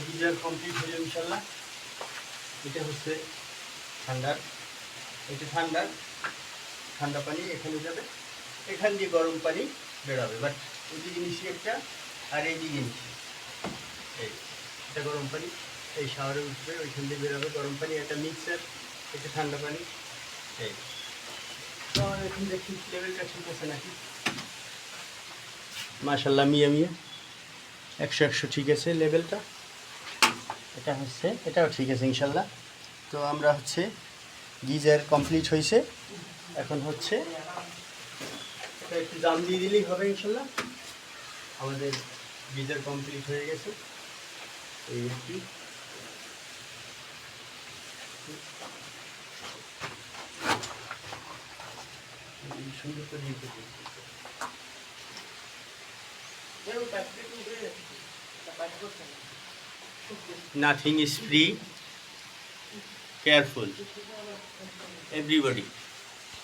Geyser complete হয়ে যাবে ইনশাল্লাহ। এটা হচ্ছে ঠান্ডার, এটা ঠান্ডা পানি এখানে যাবে, এখান দিয়ে গরম পানি বেরোবে। বাট ওইদিকে নিচে একটা আর এইদিকে নিচে এটা গরম পানি, এই শাওয়ারে উঠবে, ওইখান দিয়ে বেরোবে গরম পানি, একটা মিক্সার, এটা ঠান্ডা পানি। এই তো এখন দেখি লেভেলটা ঠিক আছে নাকি। মাশাল্লাহ মিয়া 100 ঠিক আছে লেভেলটা। এটা হচ্ছে, এটাও ঠিক আছে ইনশাল্লাহ। তো আমরা হচ্ছে গিজার কমপ্লিট হয়েছে, এখন হচ্ছে এটা একটু জাম দিয়ে দিলেই হবে ইনশাল্লাহ। আমাদের গিজার কমপ্লিট হয়ে গেছে। এই একটি সুন্দর করে দিতে nothing is free, careful everybody.